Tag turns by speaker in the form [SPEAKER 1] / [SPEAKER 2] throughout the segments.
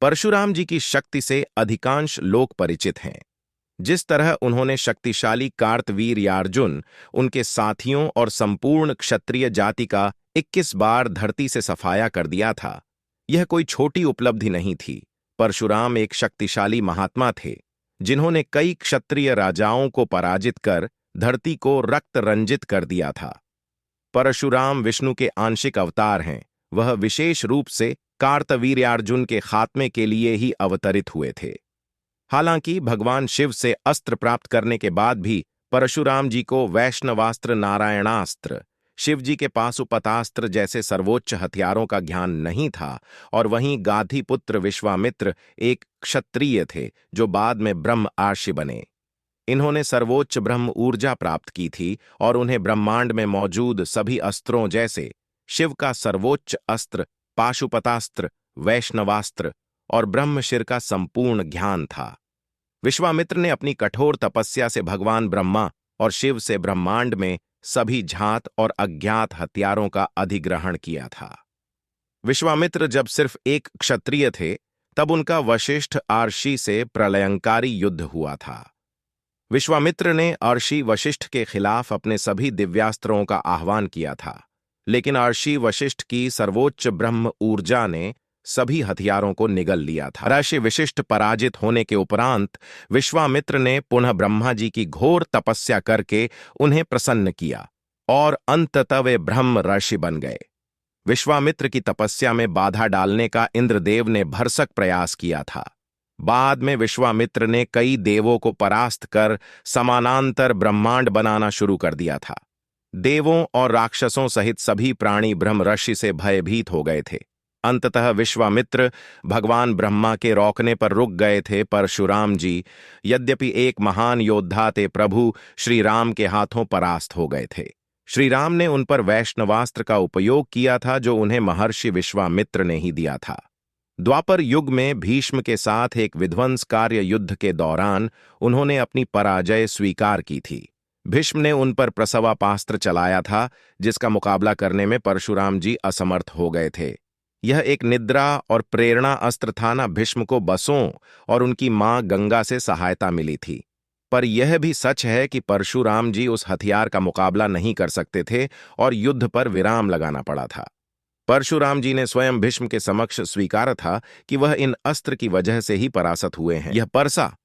[SPEAKER 1] परशुराम जी की शक्ति से अधिकांश लोग परिचित हैं। जिस तरह उन्होंने शक्तिशाली कार्तवीर्यार्जुन, उनके साथियों और संपूर्ण क्षत्रिय जाति का 21 बार धरती से सफाया कर दिया था, यह कोई छोटी उपलब्धि नहीं थी। परशुराम एक शक्तिशाली महात्मा थे, जिन्होंने कई क्षत्रिय राजाओं को पराजित कर धरती को रक्त रंजित कर दिया था। परशुराम विष्णु के आंशिक अवतार हैं। वह विशेष रूप से कार्तवीर्यार्जुन के खात्मे के लिए ही अवतरित हुए थे। हालांकि भगवान शिव से अस्त्र प्राप्त करने के बाद भी परशुराम जी को वैष्णवास्त्र, नारायणास्त्र, शिव जी के पाशुपतास्त्र जैसे सर्वोच्च हथियारों का ज्ञान नहीं था। और वहीं गाधीपुत्र विश्वामित्र एक क्षत्रिय थे, जो बाद में ब्रह्म आर्षि बने। इन्होंने सर्वोच्च ब्रह्म ऊर्जा प्राप्त की थी और उन्हें ब्रह्मांड में मौजूद सभी अस्त्रों जैसे शिव का सर्वोच्च अस्त्र पाशुपतास्त्र, वैष्णवास्त्र और ब्रह्मशिर का संपूर्ण ज्ञान था। विश्वामित्र ने अपनी कठोर तपस्या से भगवान ब्रह्मा और शिव से ब्रह्मांड में सभी झात और अज्ञात हथियारों का अधिग्रहण किया था। विश्वामित्र जब सिर्फ एक क्षत्रिय थे, तब उनका वशिष्ठ अर्षि से प्रलयंकारी युद्ध हुआ था। विश्वामित्र ने अर्षि वशिष्ठ के खिलाफ अपने सभी दिव्यास्त्रों का आह्वान किया था, लेकिन अर्षि वशिष्ठ की सर्वोच्च ब्रह्म ऊर्जा ने सभी हथियारों को निगल लिया था। अर्षि विशिष्ट पराजित होने के उपरांत विश्वामित्र ने पुनः ब्रह्मा जी की घोर तपस्या करके उन्हें प्रसन्न किया और अंततः वे ब्रह्म ऋषि बन गए। विश्वामित्र की तपस्या में बाधा डालने का इंद्रदेव ने भरसक प्रयास किया था। बाद में विश्वामित्र ने कई देवों को परास्त कर समानांतर ब्रह्मांड बनाना शुरू कर दिया था। देवों और राक्षसों सहित सभी प्राणी ब्रह्म ऋषि से भयभीत हो गए थे। अंततः विश्वामित्र भगवान ब्रह्मा के रोकने पर रुक गए थे। परशुराम जी यद्यपि एक महान योद्धा थे, प्रभु श्री राम के हाथों परास्त हो गए थे। श्री राम ने उन पर वैष्णवास्त्र का उपयोग किया था, जो उन्हें महर्षि विश्वामित्र ने ही दिया था। द्वापर युग में भीष्म के साथ एक विध्वंसकार्य युद्ध के दौरान उन्होंने अपनी पराजय स्वीकार की थी। भीष्म ने उन पर प्रसवापास्त्र चलाया था, जिसका मुकाबला करने में परशुराम जी असमर्थ हो गए थे। यह एक निद्रा और प्रेरणा अस्त्र था। न भीष्म को बसों और उनकी मां गंगा से सहायता मिली थी। पर यह भी सच है कि परशुराम जी उस हथियार का मुकाबला नहीं कर सकते थे और युद्ध पर विराम लगाना पड़ा था। परशुराम जी ने स्वयं भीष्म के समक्ष स्वीकारा था कि वह इन अस्त्र की वजह से ही परास्त हुए हैं। यह परसा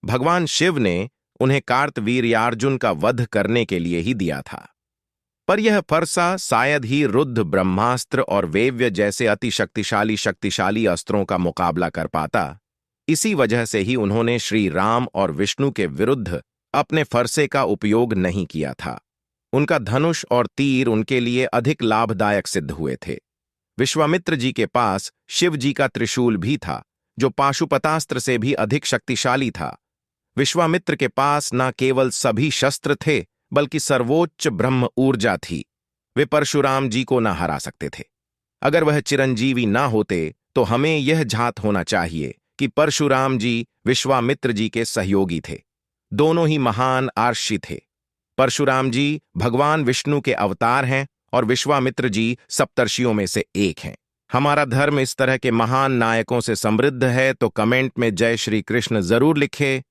[SPEAKER 1] भगवान शिव ने उन्हें कार्तवीर्यार्जुन का वध करने के लिए ही दिया था। पर यह फरसा शायद ही रुद्र ब्रह्मास्त्र और वेव्य जैसे अति शक्तिशाली अस्त्रों का मुकाबला कर पाता। इसी वजह से ही उन्होंने श्री राम और विष्णु के विरुद्ध अपने फरसे का उपयोग नहीं किया था। उनका धनुष और तीर उनके लिए अधिक लाभदायक सिद्ध हुए थे। विश्वामित्र जी के पास शिव जी का त्रिशूल भी था, जो पाशुपतास्त्र से भी अधिक शक्तिशाली था। विश्वामित्र के पास न केवल सभी शस्त्र थे, बल्कि सर्वोच्च ब्रह्म ऊर्जा थी। वे परशुराम जी को न हरा सकते थे। अगर वह चिरंजीवी न होते तो हमें यह झात होना चाहिए कि परशुराम जी विश्वामित्र जी के सहयोगी थे। दोनों ही महान आर्षि थे। परशुराम जी भगवान विष्णु के अवतार हैं और विश्वामित्र जी सप्तर्षियों में से एक हैं। हमारा धर्म इस तरह के महान नायकों से समृद्ध है, तो कमेंट में जय श्री कृष्ण जरूर लिखें।